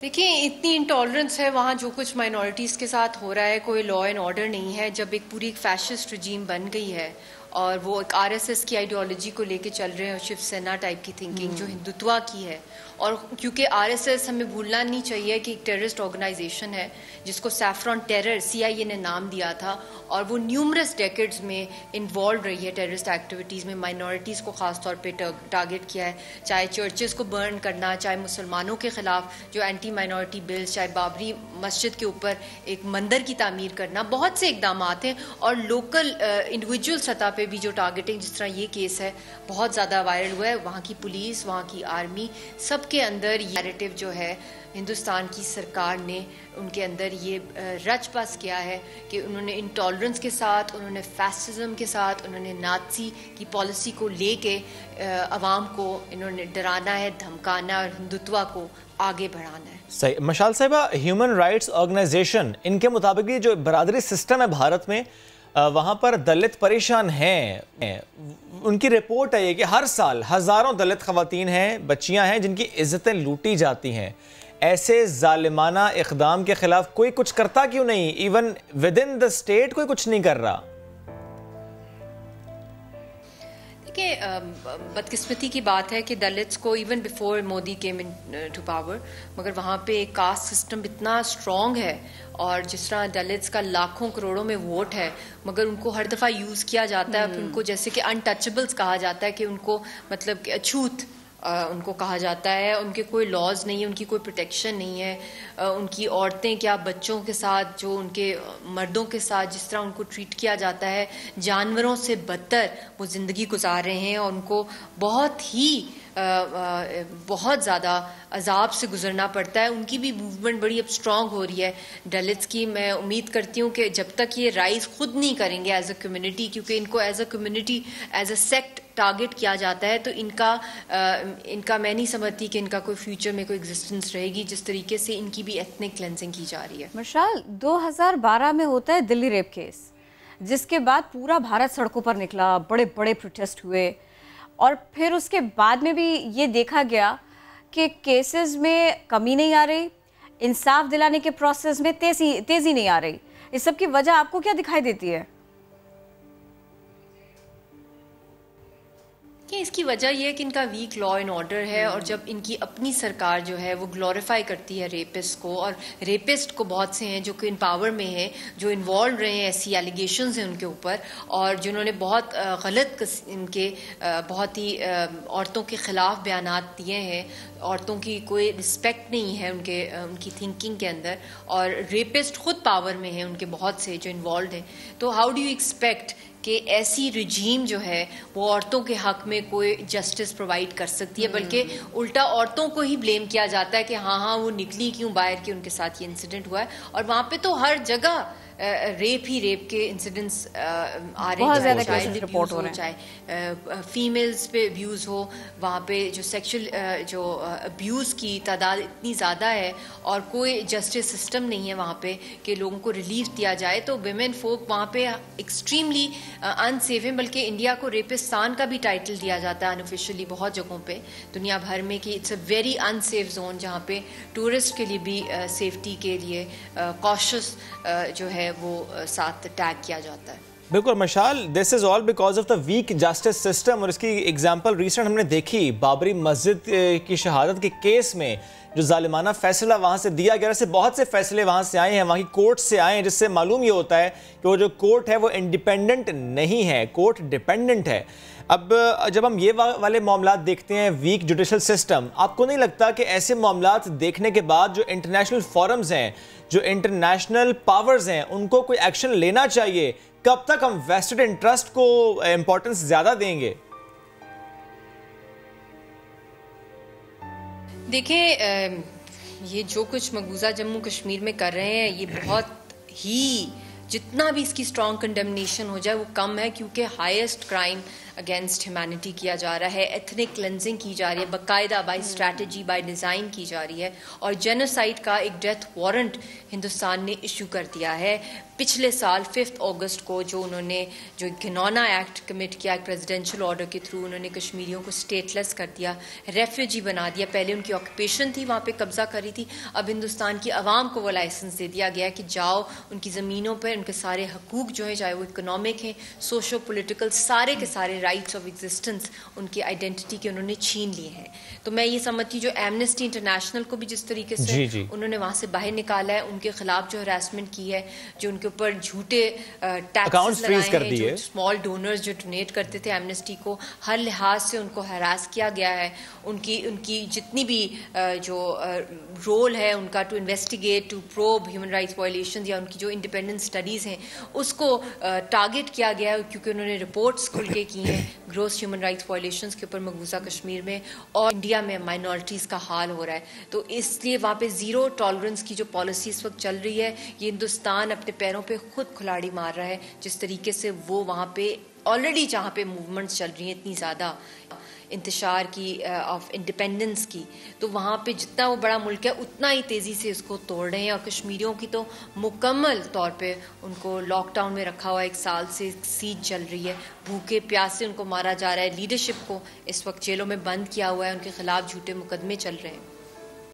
دیکھیں اتنی انٹالرنس ہے وہاں، جو کچھ مائنورٹیز کے ساتھ ہو رہا ہے، کوئی لا اینڈ آرڈر نہیں ہے. جب ایک پوری ایک فیشسٹ رجیم بن گئی ہے اور وہ ایک آر ایس ایس کی آئیڈیالوجی کو لے کے چل رہے ہیں اور شیو سینا ٹائپ کی تھنکنگ جو ہندوتوا کی ہے، اور کیونکہ آر ایس ایس ہمیں بھولنا نہیں چاہیے کہ ایک ٹیررسٹ آرگنائزیشن ہے جس کو سیفران ٹیرر سی آئی اے نے نام دیا تھا، اور وہ نیومرس ڈیکڈز میں انوالو رہی ہے ٹیررسٹ ایکٹیویٹیز میں. مائنورٹیز کو خاص طور پہ ٹارگٹ کیا ہے، چاہے چرچز کو برن کرنا، چاہے مسلمانوں کے خلاف جو اینٹی مائنورٹی بلز، چاہے بابری مسجد کے اوپر ایک مندر کی تعمیر کرنا. بہت سے اقدامات ہیں، اور لوکل انڈیویجول سطح پہ بھی جو ٹارگٹنگ، جس طرح یہ کیس ہے بہت زیادہ وائرل ہوا ہے. وہاں کی پولیس، وہاں کی آرمی، سب کے اندر یہ نیریٹو جو ہے ہندوستان کی سرکار نے ان کے اندر یہ رچ بس کیا ہے کہ انہوں نے انٹالرنس کے ساتھ، انہوں نے فیسزم کے ساتھ، انہوں نے نازی کی پالیسی کو لے کے عوام کو انہوں نے ڈرانا ہے، دھمکانا اور ہندوتوا کو آگے بڑھانا ہے. صحیح. مشال صاحبہ، ہیومن رائٹس آرگنائزیشن ان کے مطابق یہ جو برادری سسٹم ہے بھارت میں، وہاں پر دلت پریشان ہیں. ان کی رپورٹ ہے یہ کہ ہر سال ہزاروں دلت خواتین ہیں، بچیاں ہیں جن کی عزتیں لوٹی جاتی ہیں. ایسے ظالمانہ اقدام کے خلاف کوئی کچھ کرتا کیوں نہیں؟ Even with in the state کوئی کچھ نہیں کر رہا. کہ بدقسمتی کی بات ہے کہ دلتس کو even before Modi came to power, مگر وہاں پہ ایک کاسٹ سسٹم اتنا اسٹرانگ ہے، اور جس طرح دلتس کا لاکھوں کروڑوں میں ووٹ ہے، مگر ان کو ہر دفعہ یوز کیا جاتا ہے. ان کو جیسے کہ انٹچبلز کہا جاتا ہے، کہ ان کو مطلب کہ اچھوت ان کو کہا جاتا ہے. ان کے کوئی لاز نہیں ہے، ان کی کوئی پروٹیکشن نہیں ہے. ان کی عورتیں کیا، بچوں کے ساتھ، جو ان کے مردوں کے ساتھ جس طرح ان کو ٹریٹ کیا جاتا ہے، جانوروں سے بدتر وہ زندگی گزار رہے ہیں، اور ان کو بہت زیادہ عذاب سے گزرنا پڑتا ہے. ان کی بھی موومنٹ بڑی اب اسٹرانگ ہو رہی ہے دلتس کی. میں امید کرتی ہوں کہ جب تک یہ رائز خود نہیں کریں گے ایز اے کمیونٹی، کیونکہ ان کو as a community, as a sect target کیا جاتا ہے، تو ان کا میں نہیں سمجھتی کہ ان کا کوئی فیوچر میں کوئی ایگزسٹنس رہے گی، جس طریقے سے ان کی بھی ایتھنک کلینزنگ کی جا رہی ہے. مشال، 2012 میں ہوتا ہے دلی ریپ کیس، جس کے بعد پورا بھارت سڑکوں پر نکلا، بڑے بڑے پروٹیسٹ ہوئے، اور پھر اس کے بعد میں بھی یہ دیکھا گیا کہ کیسز میں کمی نہیں آ رہی، انصاف دلانے کے پروسیس میں تیزی نہیں آ رہی. اس سب کی وجہ آپ کو کیا دکھائی دیتی ہے؟ کہ اس کی وجہ یہ ہے کہ ان کا ویک لا اینڈ آرڈر ہے، اور جب ان کی اپنی سرکار جو ہے وہ گلوریفائی کرتی ہے ریپسٹ کو، اور ریپسٹ کو بہت سے ہیں جو کہ ان پاور میں ہیں، جو انوالو رہے ہیں، ایسی ایلیگیشنز ہیں ان کے اوپر، اور جنہوں نے بہت غلط قسم کے بہت ہی عورتوں کے خلاف بیانات دیے ہیں. عورتوں کی کوئی رسپیکٹ نہیں ہے ان کی تھنکنگ کے اندر، اور ریپسٹ خود پاور میں ہیں ان کے بہت سے جو انوالوڈ ہیں. تو ہاؤ ڈو یو ایکسپیکٹ کہ ایسی رجیم جو ہے وہ عورتوں کے حق میں کوئی جسٹس پرووائڈ کر سکتی ہے؟ بلکہ الٹا عورتوں کو ہی بلیم کیا جاتا ہے کہ ہاں وہ نکلی کیوں باہر، کہ ان کے ساتھ یہ انسیڈنٹ ہوا ہے. اور وہاں پہ تو ہر جگہ ریپ کے انسیڈنٹس آ رہے ہیں، چاہے فیمیلز پہ ابیوز ہو. وہاں پہ جو سیکشل جو ابیوز کی تعداد اتنی زیادہ ہے، اور کوئی جسٹس سسٹم نہیں ہے وہاں پہ کہ لوگوں کو ریلیف دیا جائے. تو ویمن فوک وہاں پہ ایکسٹریملی انسیف ہیں. بلکہ انڈیا کو ریپستان کا بھی ٹائٹل دیا جاتا ہے انوفیشلی بہت جگہوں پہ دنیا بھر میں، کہ it's a very unsafe zone, جہاں پہ ٹورسٹ کے لیے بھی سیفٹی کے لیے کاشس جو ہے وہ ساتھ ٹیگ کیا جاتا ہے. بالکل مشال، this is all because of the weak justice system. اور اس کی ایگزامپل ریسنٹ ہم نے دیکھی بابری مسجد کی شہادت کے کیس میں، جو ظالمانہ فیصلہ وہاں سے دیا گیا. ایسے بہت سے فیصلے وہاں سے آئے ہیں، وہاں کی کورٹ سے آئے ہیں، جس سے معلوم یہ ہوتا ہے کہ وہ جو کورٹ ہے وہ انڈیپینڈنٹ نہیں ہے، کورٹ ڈیپینڈنٹ ہے. اب جب ہم یہ والے معاملات دیکھتے ہیں، ویک جوڈیشل سسٹم، آپ کو نہیں لگتا کہ ایسے معاملات دیکھنے کے بعد جو انٹرنیشنل فورمز ہیں، جو انٹرنیشنل پاورز ہیں، ان کو کوئی ایکشن لینا چاہیے؟ کب تک ہم ویسٹڈ انٹرسٹ کو امپورٹنس زیادہ دیں گے؟ دیکھیں، یہ جو کچھ مقبوضہ جموں کشمیر میں کر رہے ہیں، یہ بہت ہی، جتنا بھی اس کی اسٹرانگ کنڈمنیشن ہو جائے وہ کم ہے، کیونکہ ہائیسٹ کرائم اگینسٹ ہیومینٹی کیا جا رہا ہے, ایتھنک کلینزنگ کی جا رہی ہے باقاعدہ, بائی اسٹریٹجی, بائی ڈیزائن کی جا رہی ہے, اور جینوسائڈ کا ایک ڈیتھ وارنٹ ہندوستان نے ایشو کر دیا ہے. پچھلے سال 5 اگست کو جو انہوں نے جو گھنونا ایکٹ کمٹ کیا, ایک پریزیڈینشیل آرڈر کے تھرو انہوں نے کشمیریوں کو اسٹیٹ لیس کر دیا, ریفیوجی بنا دیا. پہلے ان کی آکوپیشن تھی, وہاں پہ قبضہ کری تھی, اب ہندوستان کی عوام کو وہ لائسنس دے دیا گیا کہ جاؤ ان کی زمینوں پر ان کے سارے حقوق جو ہیں, چاہے وہ اکنامک ہیں, سوشو پولیٹیکل, سارے کے سارے رائٹس آف ایگزسٹنس, ان کی آئیڈینٹی کے انہوں نے چھین لیے ہیں. تو میں یہ سمجھتی جو ایمنسٹی انٹرنیشنل کو بھی جس طریقے سے انہوں نے وہاں سے باہر نکالا ہے, ان کے خلاف جو ہراسمنٹ کی ہے, جو ان کے اوپر جھوٹے ٹیکسز لگائے ہیں, جو اسمال ڈونرز جو ڈونیٹ کرتے تھے ایمنسٹی کو, ہر لحاظ سے ان کو ہراس کیا گیا ہے. ان کی جتنی بھی جو رول ہے ان کا to investigate, to probe human rights violations, یا ان کی جو انڈیپینڈنٹ اسٹڈیز ہیں اس کو ٹارگیٹ کیا گیا ہے, کیونکہ انہوں نے رپورٹس کھل کے کی ہیں گروس ہیومن رائٹس وائلیشنز کے اوپر مقبوضہ کشمیر میں, اور انڈیا میں مائنورٹیز کا حال ہو رہا ہے. تو اس لیے وہاں پہ زیرو ٹالرنس کی جو پالیسی اس وقت چل رہی ہے, یہ ہندوستان اپنے پیروں پہ خود کھلاڑی مار رہا ہے. جس طریقے سے وہ وہاں پہ آلریڈی جہاں پہ موومنٹس چل رہی ہیں اتنی زیادہ انتشار کی, آف انڈیپینڈنس کی, تو وہاں پہ جتنا وہ بڑا ملک ہے اتنا ہی تیزی سے اس کو توڑ رہے ہیں. اور کشمیریوں کی تو مکمل طور پہ ان کو لاک ڈاؤن میں رکھا ہوا, 1 سال سے سیج چل رہی ہے, بھوکے پیاسے ان کو مارا جا رہا ہے. لیڈرشپ کو اس وقت جیلوں میں بند کیا ہوا ہے, ان کے خلاف جھوٹے مقدمے چل رہے ہیں.